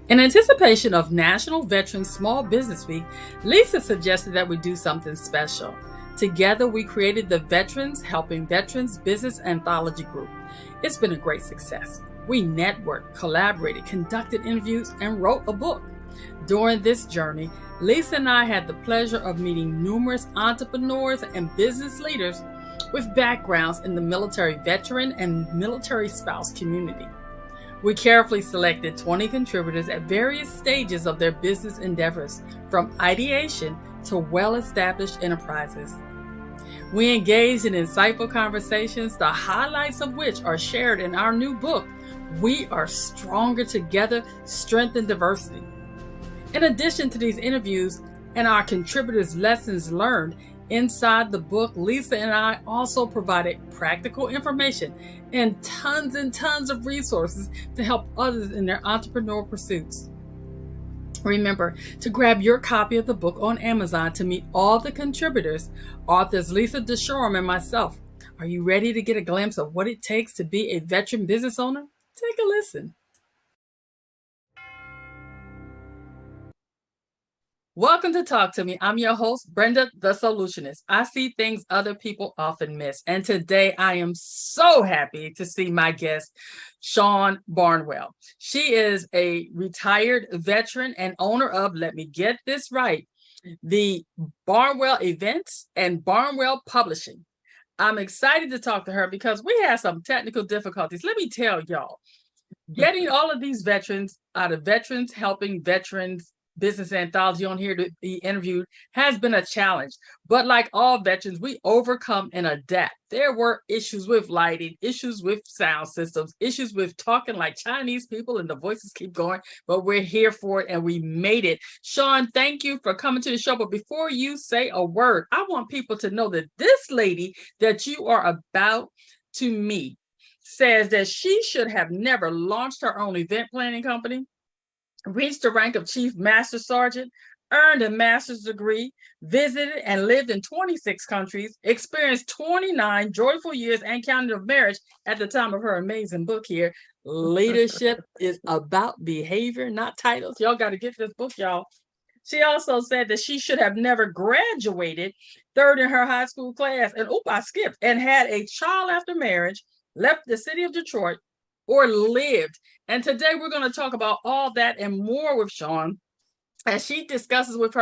In anticipation of National Veterans Small Business Week, Lisa suggested that we do something special. Together, we created the Veterans Helping Veterans Business Anthology Group. It's been a great success. We networked, collaborated, conducted interviews, and wrote a book. During this journey, Lisa and I had the pleasure of meeting numerous entrepreneurs and business leaders with backgrounds in the military veteran and military spouse community. We carefully selected 20 contributors at various stages of their business endeavors, from ideation to well-established enterprises. We engaged in insightful conversations, the highlights of which are shared in our new book, We Are Stronger Together, Strength in Diversity. In addition to these interviews and our contributors' lessons learned, inside the book, Lisa and I also provided practical information and tons of resources to help others in their entrepreneurial pursuits. Remember to grab your copy of the book on Amazon to meet all the contributors, authors Lisa DeShorm and myself. Are you ready to get a glimpse of what it takes to be a veteran business owner? Take a listen. Welcome to Talk to Me. I'm your host, Brenda, the Solutionist. I see things other people often miss. And today I am so happy to see my guest, Shon Barnwell. She is a retired veteran and owner of, let me get this right, the Barnwell Events and Barnwell Publishing. I'm excited to talk to her because we had some technical difficulties. Let me tell y'all, getting all of these veterans out of Veterans Helping Veterans Business Anthology on here to be interviewed has been a challenge. But like all veterans, we overcome and adapt. There were issues with lighting, issues with sound systems, issues with talking like Chinese people and the voices keep going, but we're here for it and we made it. Shon, thank you for coming to the show. But before you say a word, I want people to know that this lady that you are about to meet says that she should have never launched her own event planning company, reached the rank of Chief Master Sergeant, earned a master's degree, visited and lived in 26 countries, experienced 29 joyful years and counting of marriage at the time of her amazing book here. Leadership is about behavior, not titles. Y'all got to get this book, y'all. She also said that she should have never graduated third in her high school class. And I skipped, and had a child after marriage, left the city of Detroit, or lived. And today we're going to talk about all that and more with Shon as she discusses with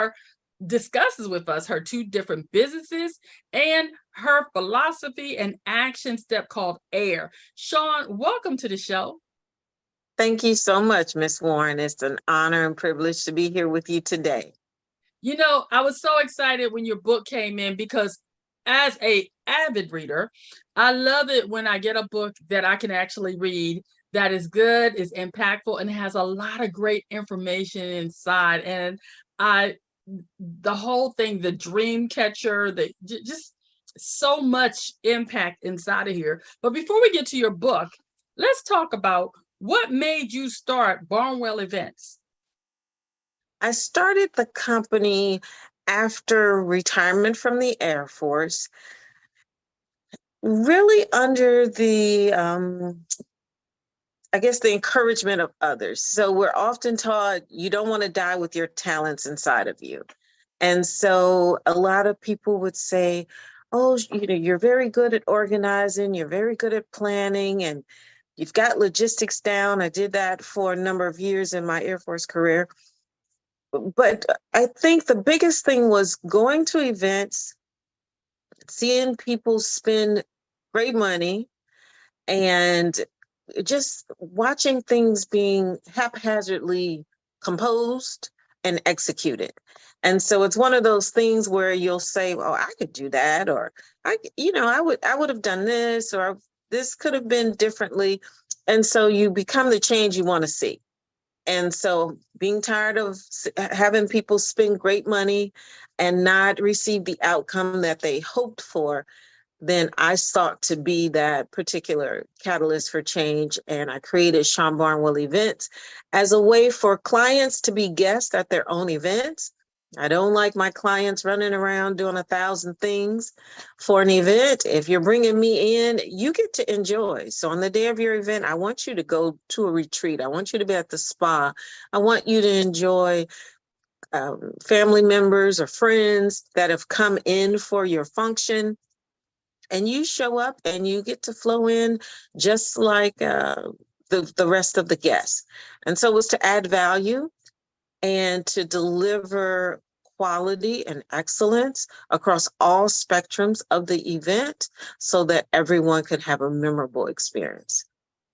us her two different businesses and her philosophy and action step called AIR. Shon, welcome to the show. Thank you so much, Miss Warren. It's an honor and privilege to be here with you today. You know, I was so excited when your book came in because as an avid reader, I love it when I get a book that I can actually read that is good, is impactful, and has a lot of great information inside. And the whole thing, the dream catcher, just so much impact inside of here. But before we get to your book, let's talk about what made you start Barnwell Events. I started the company after retirement from the Air Force, really under the, the encouragement of others. So we're often taught you don't want to die with your talents inside of you. And so a lot of people would say, oh, you're very good at organizing, you're very good at planning, and you've got logistics down. I did that for a number of years in my Air Force career. But I think the biggest thing was going to events, seeing people spend great money, and just watching things being haphazardly composed and executed. And so it's one of those things where you'll say, "Oh, I could do that," or I would have done this, or this could have been differently. And so you become the change you want to see. And so being tired of having people spend great money and not receive the outcome that they hoped for, then I sought to be that particular catalyst for change. And I created Shon Barnwell Events as a way for clients to be guests at their own events, I don't like my clients running around doing 1,000 things for an event. If you're bringing me in, you get to enjoy. So on the day of your event, I want you to go to a retreat. I want you to be at the spa. I want you to enjoy family members or friends that have come in for your function. And you show up and you get to flow in just like the rest of the guests. And so it was to add value and to deliver quality and excellence across all spectrums of the event so that everyone could have a memorable experience.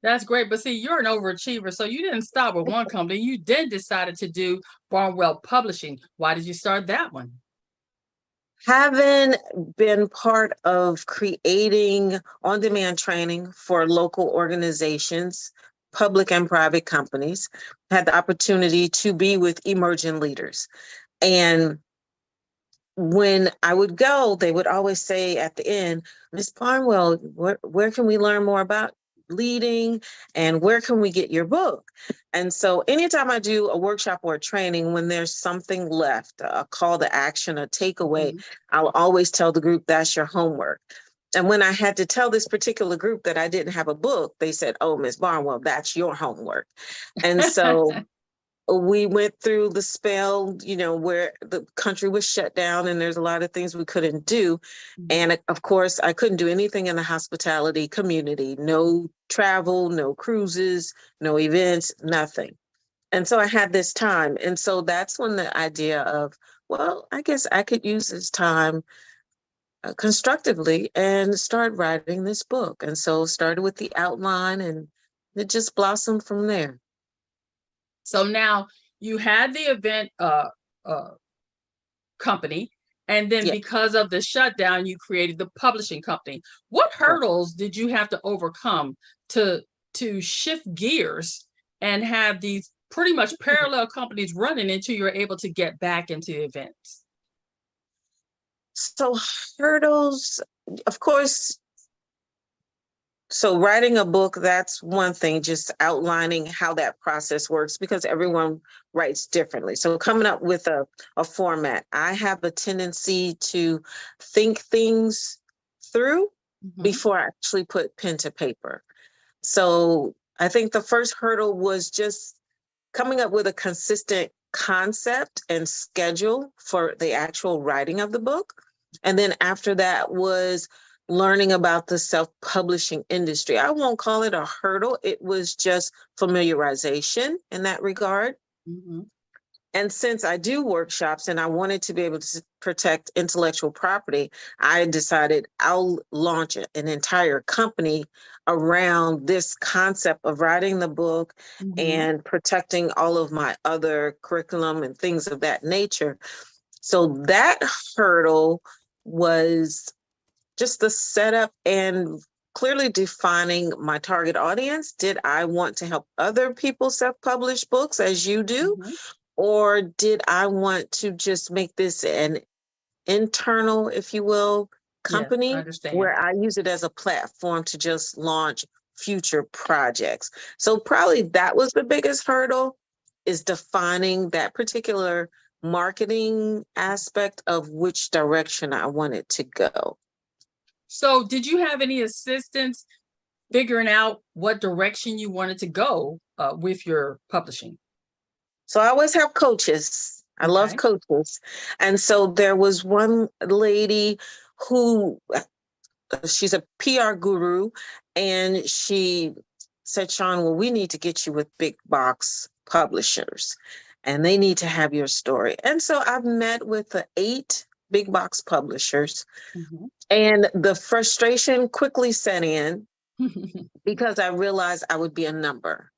That's great. But see, you're an overachiever. So you didn't stop with one company. You then decided to do Barnwell Publishing. Why did you start that one? Having been part of creating on-demand training for local organizations, public and private companies, had the opportunity to be with emerging leaders. And when I would go, they would always say at the end, Miss Barnwell, where can we learn more about leading and where can we get your book? And so anytime I do a workshop or a training, when there's something left, a call to action, a takeaway, I'll always tell the group that's your homework. And when I had to tell this particular group that I didn't have a book, they said, oh, Miss Barnwell, that's your homework. And so we went through the spell, where the country was shut down and there's a lot of things we couldn't do. And of course, I couldn't do anything in the hospitality community, no travel, no cruises, no events, nothing. And so I had this time. And so that's when the idea of, well, I guess I could use this time constructively and start writing this book. And so started with the outline and it just blossomed from there. So now you had the event company, and then because of the shutdown, you created the publishing company. What hurdles did you have to overcome to shift gears and have these pretty much parallel companies running until you're able to get back into events? So hurdles, of course. So writing a book, that's one thing, just outlining how that process works because everyone writes differently. So coming up with a format, I have a tendency to think things through before I actually put pen to paper. So I think the first hurdle was just coming up with a consistent concept and schedule for the actual writing of the book. And then after that was learning about the self-publishing industry. I won't call it a hurdle. It was just familiarization in that regard. And since I do workshops and I wanted to be able to protect intellectual property, I decided I'll launch an entire company around this concept of writing the book and protecting all of my other curriculum and things of that nature. So that hurdle was just the setup and clearly defining my target audience. Did I want to help other people self-publish books as you do? Or did I want to just make this an internal, if you will, company where I use it as a platform to just launch future projects? So probably that was the biggest hurdle, is defining that particular marketing aspect of which direction I wanted to go. So did you have any assistance figuring out what direction you wanted to go with your publishing? So I always have coaches. I love coaches. And so there was one lady who, she's a PR guru, and she said, Shon, well, we need to get you with big box publishers and they need to have your story. And so I've met with the 8 big box publishers and the frustration quickly set in because I realized I would be a number.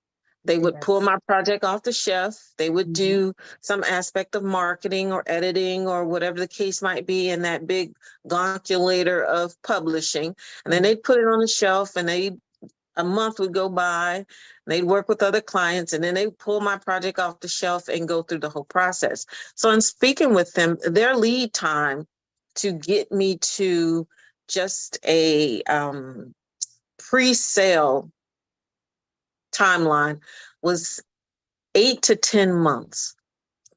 They would pull my project off the shelf. They would do some aspect of marketing or editing or whatever the case might be in that big gonculator of publishing. And then they'd put it on the shelf and a month would go by, and they'd work with other clients, and then they'd pull my project off the shelf and go through the whole process. So in speaking with them, their lead time to get me to just a pre-sale timeline was 8 to 10 months.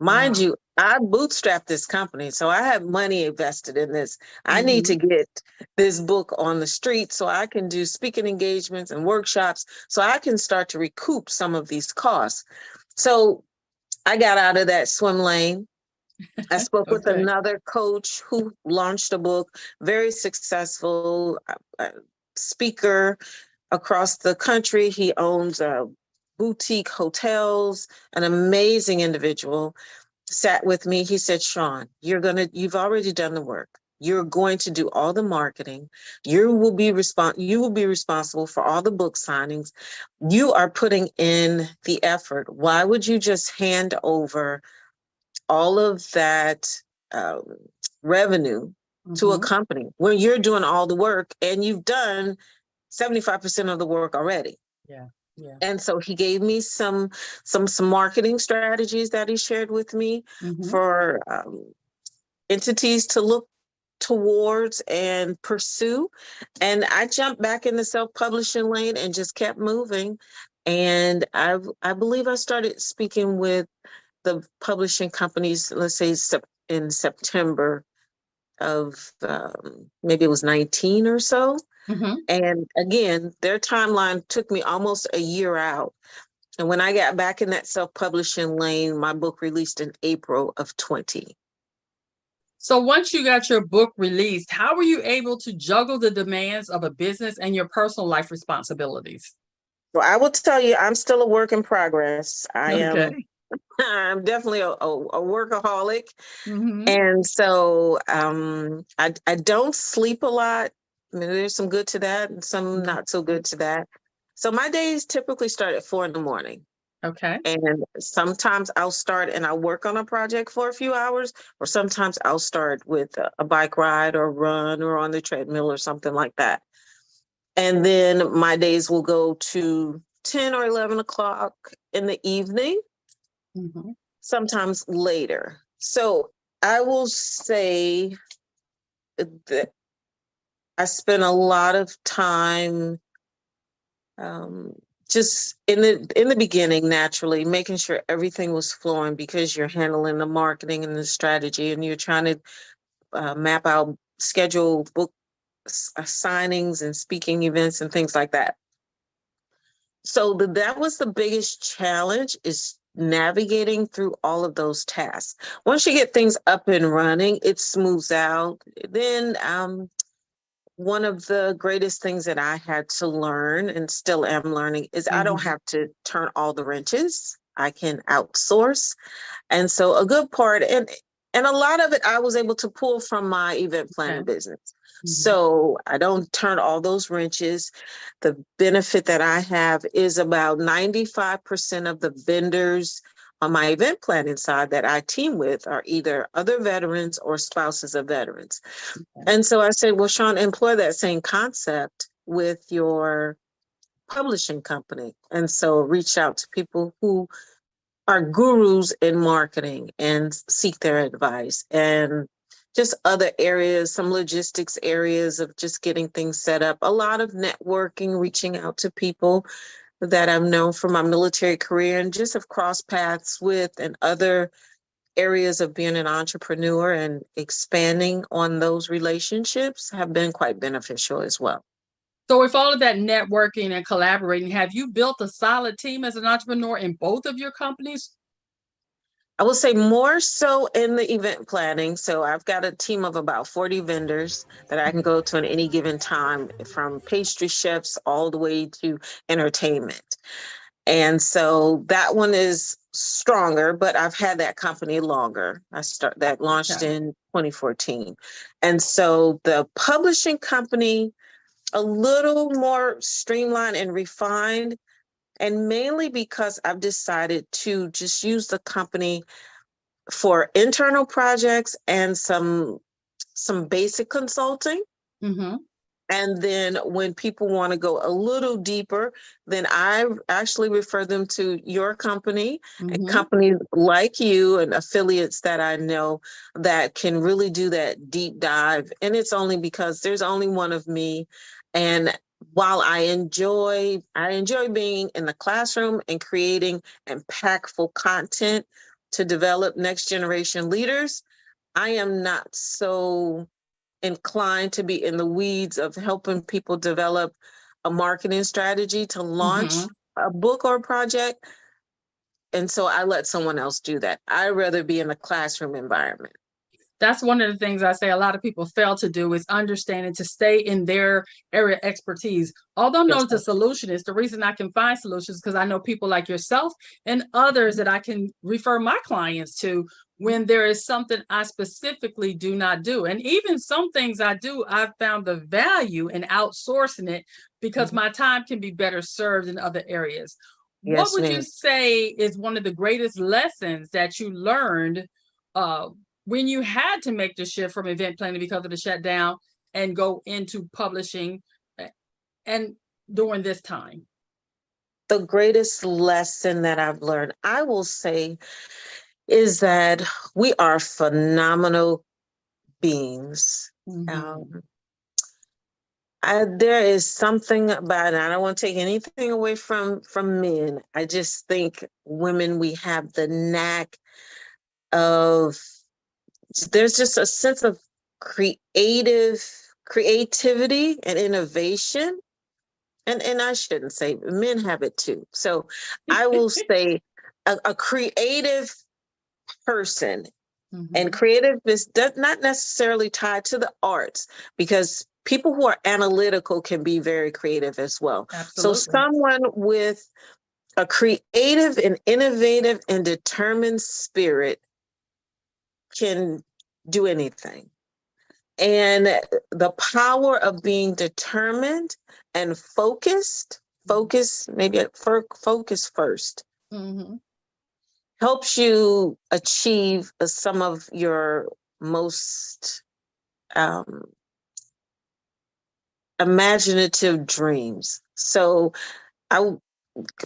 Mind you, I bootstrapped this company, so I have money invested in this. I need to Mhm. get this book on the street so I can do speaking engagements and workshops so I can start to recoup some of these costs. So I got out of that swim lane. I spoke with Okay. another coach who launched a book, very successful speaker across the country. He owns boutique hotels, an amazing individual. Sat with me. He said, Shon, you've already done the work. You're going to do all the marketing. You will be responsible for all the book signings. You are putting in the effort. Why would you just hand over all of that um, revenue to a Mhm. company when you're doing all the work and you've done 75% of the work already? Yeah. Yeah. And so he gave me some marketing strategies that he shared with me Mhm. for entities to look towards and pursue. And I jumped back in the self-publishing lane and just kept moving. And I believe I started speaking with the publishing companies, let's say in September of maybe it was 19 or so. Mhm. And again, their timeline took me almost a year out. And when I got back in that self-publishing lane, my book released in April of 20. So once you got your book released, how were you able to juggle the demands of a business and your personal life responsibilities? Well, I will tell you, I'm still a work in progress. Okay. I'm definitely a workaholic. Mhm. And so I don't sleep a lot. I mean, there's some good to that and some Mhm. not so good to that. So my days typically start at 4 in the morning. Okay. And sometimes I'll start and I'll work on a project for a few hours, or sometimes I'll start with a bike ride or run or on the treadmill or something like that. And then my days will go to 10 or 11 o'clock in the evening, Mhm. sometimes later. So I will say that I spent a lot of time um, just in the beginning, naturally making sure everything was flowing because you're handling the marketing and the strategy, and you're trying to map out schedule book signings and speaking events and things like that. So that was the biggest challenge, is navigating through all of those tasks. Once you get things up and running, it smooths out. Then one of the greatest things that I had to learn and still am learning is I don't Mhm. have to turn all the wrenches. I can outsource. And so a good part, and a lot of it I was able to pull from my event planning Okay. business. Mhm. So I don't turn all those wrenches. The benefit that I have is about 95% of the vendors on my event planning side that I team with are either other veterans or spouses of veterans. Okay. And so I said, well, Shon, employ that same concept with your publishing company. And so reach out to people who are gurus in marketing and seek their advice, and just other areas, some logistics areas of just getting things set up, a lot of networking, reaching out to people that I've known from my military career and just have crossed paths with, and other areas of being an entrepreneur, and expanding on those relationships have been quite beneficial as well. So with all of that networking and collaborating, have you built a solid team as an entrepreneur in both of your companies? I will say more so in the event planning. So I've got a team of about 40 vendors that I can go to at any given time, from pastry chefs all the way to entertainment. And so that one is stronger, but I've had that company longer. That launched Okay. in 2014. And so the publishing company, a little more streamlined and refined, and mainly because I've decided to just use the company for internal projects and some basic consulting. Mhm. And then when people want to go a little deeper, then I actually refer them to your company and Mhm. companies like you and affiliates that I know that can really do that deep dive. And it's only because there's only one of me. And while I enjoy being in the classroom and creating impactful content, to develop next generation leaders. I am not so inclined to be in the weeds of helping people develop a marketing strategy to launch a book or a project. And so I let someone else do that. I'd rather be in a classroom environment. That's one of the things I say a lot of people fail to do, is understanding to stay in their area of expertise. Although I'm Yes, not a solutionist, the reason I can find solutions because I know people like yourself and others that I can refer my clients to when there is something I specifically do not do. And even some things I do, I've found the value in outsourcing it because my time can be better served in other areas. What yes, would you ma'am. say is one of the greatest lessons that you learned when you had to make the shift from event planning because of the shutdown and go into publishing and during this time? The greatest lesson that I've learned, I will say, is that we are phenomenal beings. There is something about it. I don't want to take anything away from men. I just think women, we have the knack of, there's just a sense of creativity and innovation. And I shouldn't say, men have it too. So I will say a creative person. And creative is not necessarily tied to the arts, because people who are analytical can be very creative as well. Absolutely. So someone with a creative and innovative and determined spirit can do anything. And the power of being determined and focus first, helps you achieve some of your most imaginative dreams. So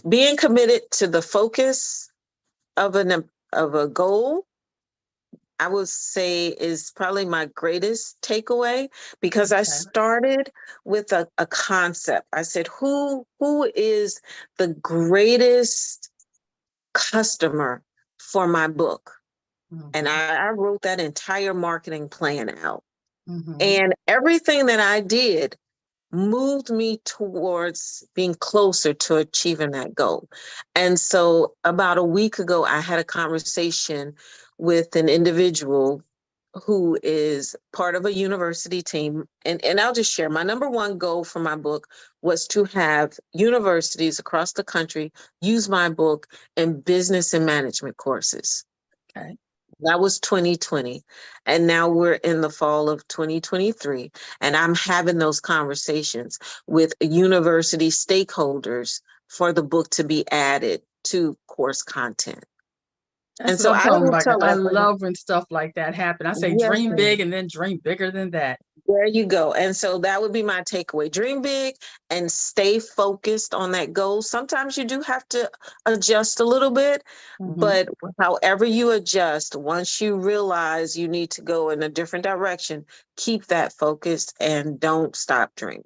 being committed to the focus of a goal, I would say, is probably my greatest takeaway, because I started with a concept. I said, who is the greatest customer for my book? And I wrote that entire marketing plan out. And everything that I did moved me towards being closer to achieving that goal. And so about a week ago, I had a conversation with an individual who is part of a university team. And I'll just share, my number one goal for my book was to have universities across the country use my book in business and management courses. Okay. That was 2020. And now we're in the fall of 2023. And I'm having those conversations with university stakeholders for the book to be added to course content. That's And what so I'm I talking will about. tell I everyone, love when stuff like that happen. I say yes, dream ma'am. big and then dream bigger than that. There you go. And so that would be my takeaway. Dream big and stay focused on that goal. Sometimes you do have to adjust a little bit, but however you adjust, once you realize you need to go in a different direction, keep that focused and don't stop dreaming.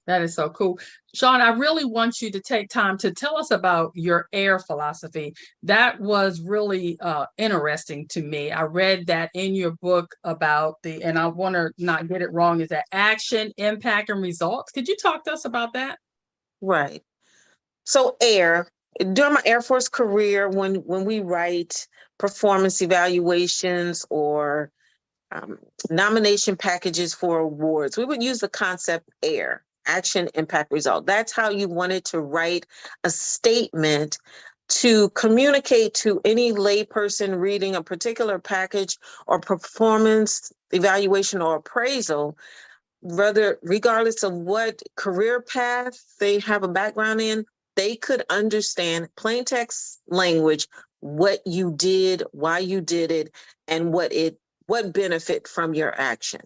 That is so cool. Shon, I really want you to take time to tell us about your AIR philosophy. That was really interesting to me. I read that in your book about and I want to not get it wrong, is that action, impact, and results. Could you talk to us about that? Right. So AIR, during my Air Force career, when we write performance evaluations or nomination packages for awards, we would use the concept AIR, action, impact, result. That's how you wanted to write a statement to communicate to any layperson reading a particular package or performance evaluation or appraisal, regardless of what career path they have a background in, they could understand plain text language, what you did, why you did it, and what benefit from your action.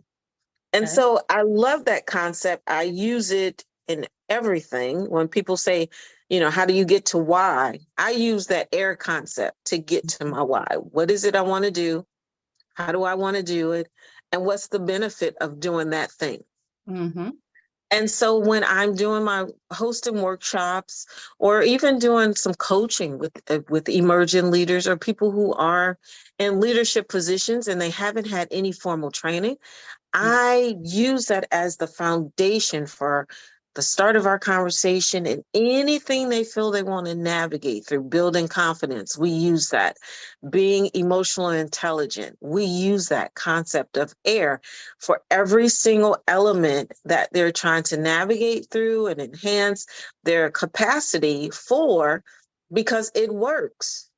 And so I love that concept. I use it in everything. When people say, how do you get to why? I use that AIR concept to get to my why. What is it I want to do? How do I want to do it? And what's the benefit of doing that thing? And so when I'm doing my hosting workshops or even doing some coaching with emerging leaders or people who are in leadership positions and they haven't had any formal training, I use that as the foundation for the start of our conversation and anything they feel they want to navigate through building confidence. We use that. Being emotionally intelligent, we use that concept of AIR for every single element that they're trying to navigate through and enhance their capacity for, because it works.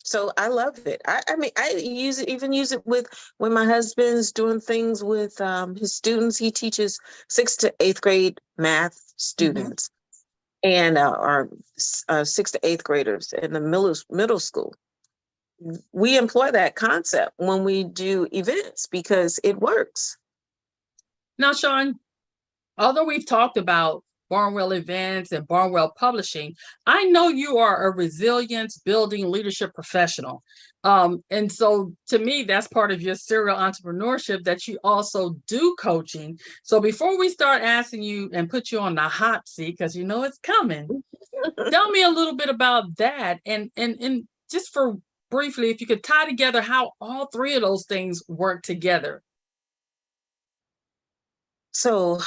So I love it. I mean, I even use it with when my husband's doing things with his students. He teaches 6th to 8th grade math Mm-hmm. students and our 6th to 8th graders in the middle school. We employ that concept when we do events because it works. Now, Shon, although we've talked about Barnwell Events and Barnwell Publishing, I know you are a resilience building leadership professional. And so to me, that's part of your serial entrepreneurship, that you also do coaching. So before we start asking you and put you on the hot seat, because you know it's coming, tell me a little bit about that. And just for briefly, if you could tie together how all three of those things work together. So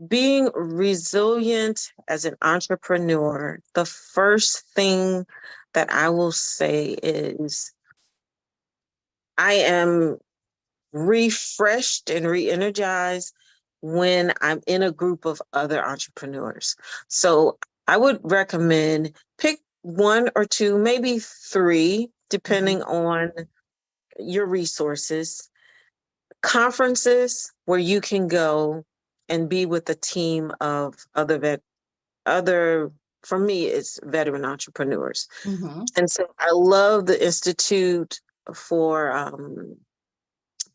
being resilient as an entrepreneur, the first thing that I will say is I am refreshed and re-energized when I'm in a group of other entrepreneurs. So I would recommend pick one or two, maybe three, depending on your resources, conferences where you can go and be with a team of other, for me, it's veteran entrepreneurs. Mm-hmm. And so I love the Institute for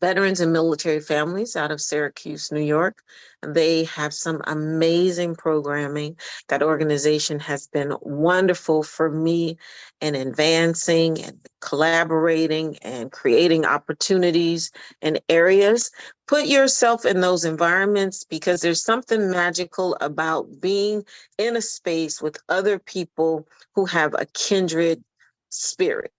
Veterans and Military Families out of Syracuse, New York. They have some amazing programming. That organization has been wonderful for me in advancing and collaborating and creating opportunities in areas. Put yourself in those environments because there's something magical about being in a space with other people who have a kindred spirit.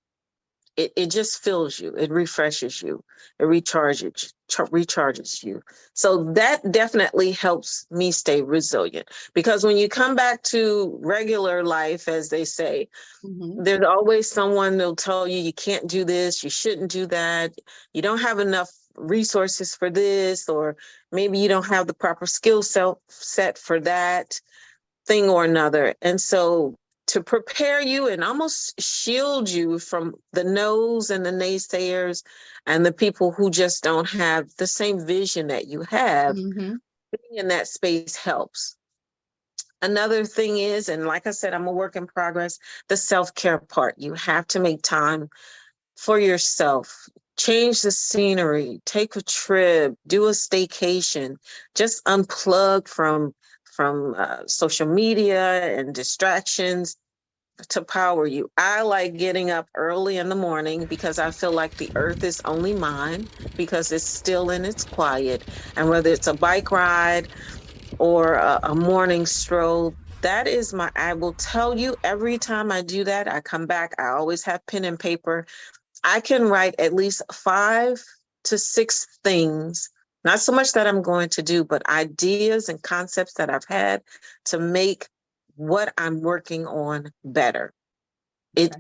It just fills you, it refreshes you, it recharges you. So that definitely helps me stay resilient, because when you come back to regular life, as they say, Mm-hmm. there's always someone that'll tell you you can't do this, you shouldn't do that, you don't have enough resources for this, or maybe you don't have the proper skill set for that thing or another. And so to prepare you and almost shield you from the no's and the naysayers and the people who just don't have the same vision that you have, Mm-hmm. being in that space helps. Another thing is, and like I said, I'm a work in progress, the self-care part. You have to make time for yourself. Change the scenery, take a trip, do a staycation, just unplug from social media and distractions to power you. I like getting up early in the morning because I feel like the earth is only mine because it's still in its quiet. And whether it's a bike ride or a morning stroll, that is I will tell you every time I do that, I come back, I always have pen and paper. I can write at least 5 to 6 things, not so much that I'm going to do, but ideas and concepts that I've had to make what I'm working on better. Okay.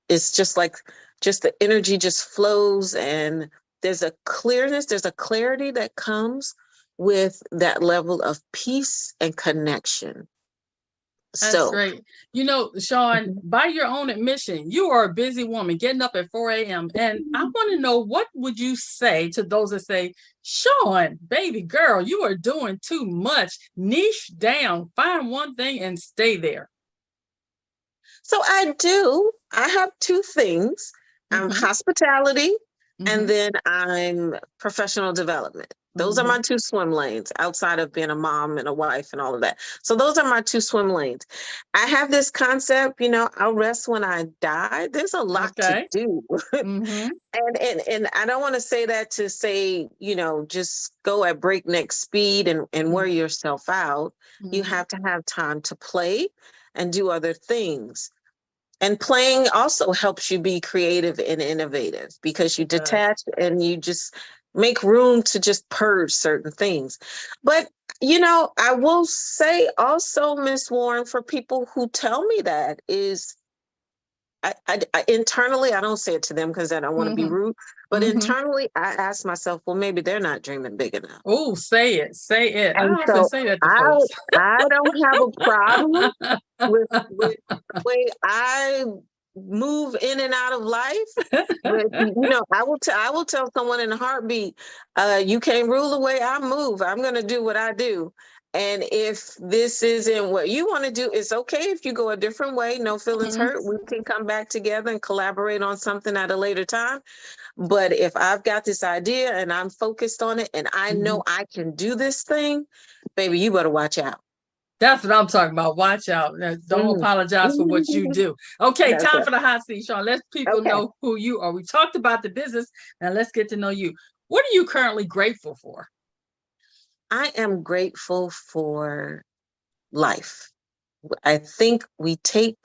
It's just like just the energy just flows, and there's a clearness, there's a clarity that comes with that level of peace and connection. That's So great. You know, Shon, by your own admission, you are a busy woman getting up at 4 a.m. And I want to know, what would you say to those that say, Shon, baby girl, you are doing too much. Niche down, find one thing and stay there. So I have two things. I'm Mm-hmm. hospitality and Mm-hmm. then I'm professional development. Those are my two swim lanes outside of being a mom and a wife and all of that. So those are my two swim lanes. I have this concept, I'll rest when I die. There's a lot to Okay. do. Mm-hmm. And I don't want to say that to say, just go at breakneck speed and wear yourself out. You have to have time to play and do other things. And playing also helps you be creative and innovative because you detach and you just make room to just purge certain things. But, I will say also, Miss Warren, for people who tell me that is, I internally, I don't say it to them because I don't want to be rude, but internally I ask myself, well, maybe they're not dreaming big enough. Oh, say it. Say it. I And often so say that to I, folks. I don't have a problem with the way I move in and out of life. But I will tell someone in a heartbeat, you can't rule the way I move. I'm gonna do what I do. And if this isn't what you want to do, it's okay if you go a different way. No feelings hurt. We can come back together and collaborate on something at a later time. But if I've got this idea and I'm focused on it and I know I can do this thing, baby, you better watch out. That's what I'm talking about. Watch out. Don't apologize for what you do. Okay, That's time it. for the hot seat, Shon. Let people know who you are. We talked about the business. Now let's get to know you. What are you currently grateful for? I am grateful for life. I think we take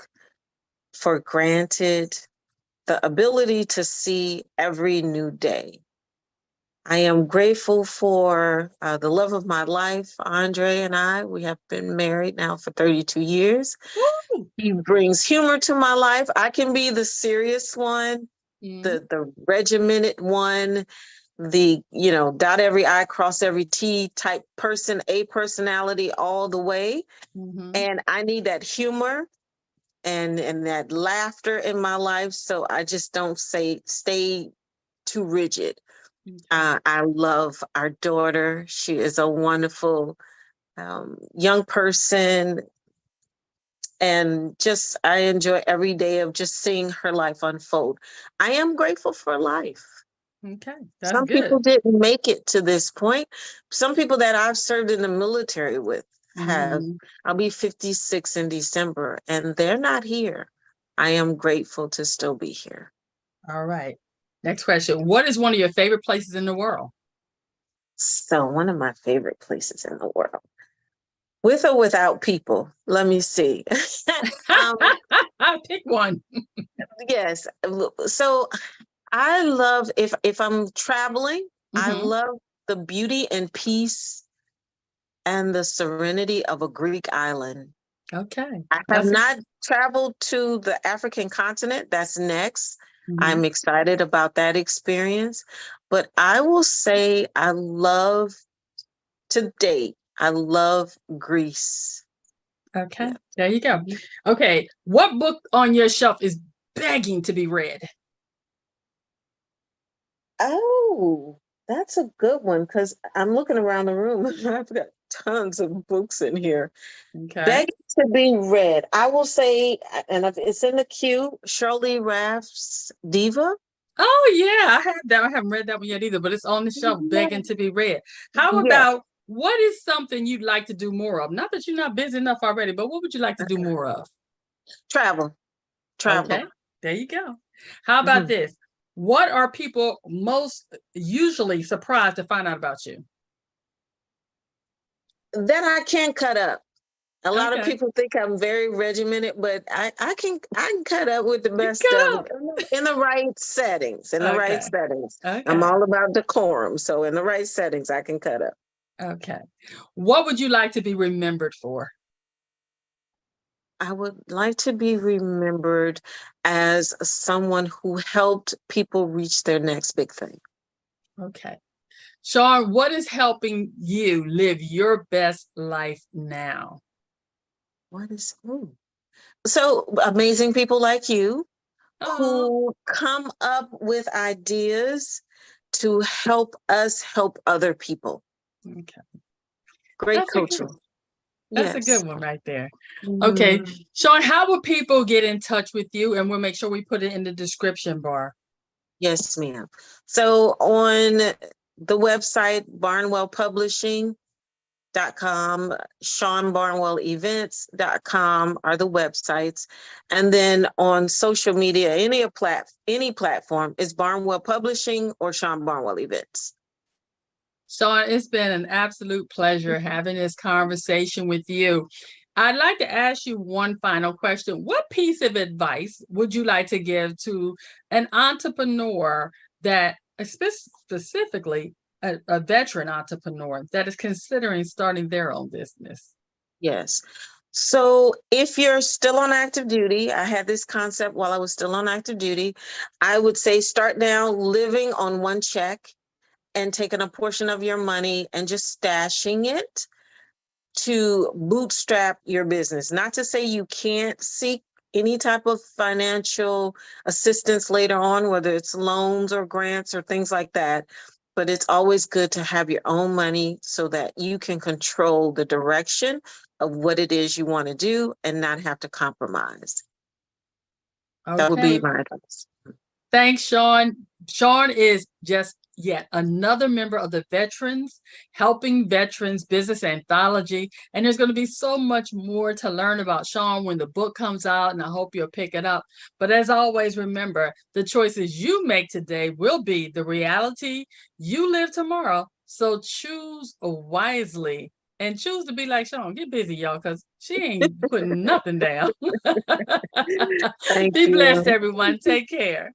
for granted the ability to see every new day. I am grateful for the love of my life, Andre and I. We have been married now for 32 years. Woo! He brings humor to my life. I can be the serious one, the regimented one, the, dot every I, cross every T type person, a personality all the way. And I need that humor and that laughter in my life. So I just don't stay too rigid. I love our daughter. She is a wonderful young person. And just, I enjoy every day of just seeing her life unfold. I am grateful for life. Okay, that's Some good. people didn't make it to this point. Some people that I've served in the military with have, I'll be 56 in December, and they're not here. I am grateful to still be here. All right. Next question. What is one of your favorite places in the world? So one of my favorite places in the world, with or without people, let me see. Pick one. Yes. So I love, if I'm traveling, I love the beauty and peace and the serenity of a Greek island. Okay. I have not traveled to the African continent. That's next. I'm excited about that experience. But I will say I love, to date, I love Greece. Okay. There you go. Okay. What book on your shelf is begging to be read? Oh, that's a good one because I'm looking around the room and I've got tons of books in here. Okay. Begging to be read. I will say, and it's in the queue, Shirley Raff's Diva. Oh, yeah. I had that. I haven't read that one yet either, but it's on the shelf begging to be read. How about what is something you'd like to do more of? Not that you're not busy enough already, but what would you like to do more of? Travel. Okay. There you go. How about this? What are people most usually surprised to find out about you? That I can cut up. A lot of people think I'm very regimented, but I can cut up with the best of them in the right settings. In the right settings. I'm all about decorum. So in the right settings, I can cut up. Okay. What would you like to be remembered for? I would like to be remembered as someone who helped people reach their next big thing. Okay. Shon, what is helping you live your best life now? So amazing people like you who come up with ideas to help us help other people. Okay. Great coaching. That's a good one right there. Okay. Shon, how will people get in touch with you? And we'll make sure we put it in the description bar. Yes, ma'am. So on the website, barnwellpublishing.com, shonbarnwellevents.com are the websites. And then on social media, any platform is Barnwell Publishing or Shon Barnwell Events. Shon, it's been an absolute pleasure having this conversation with you. I'd like to ask you one final question. What piece of advice would you like to give to an entrepreneur that, specifically a veteran entrepreneur that is considering starting their own business? Yes. So if you're still on active duty, I had this concept while I was still on active duty, I would say start now living on one check and taking a portion of your money and just stashing it to bootstrap your business. Not to say you can't seek any type of financial assistance later on, whether it's loans or grants or things like that. But it's always good to have your own money so that you can control the direction of what it is you want to do and not have to compromise. Okay. That would be my advice. Thanks, Shon. Shon is just yet another member of the Veterans Helping Veterans Business Anthology. And there's going to be so much more to learn about Shon when the book comes out, and I hope you'll pick it up. But as always, remember, the choices you make today will be the reality you live tomorrow. So choose wisely and choose to be like Shon. Get busy, y'all, because she ain't putting nothing down. Be blessed, everyone. Take care.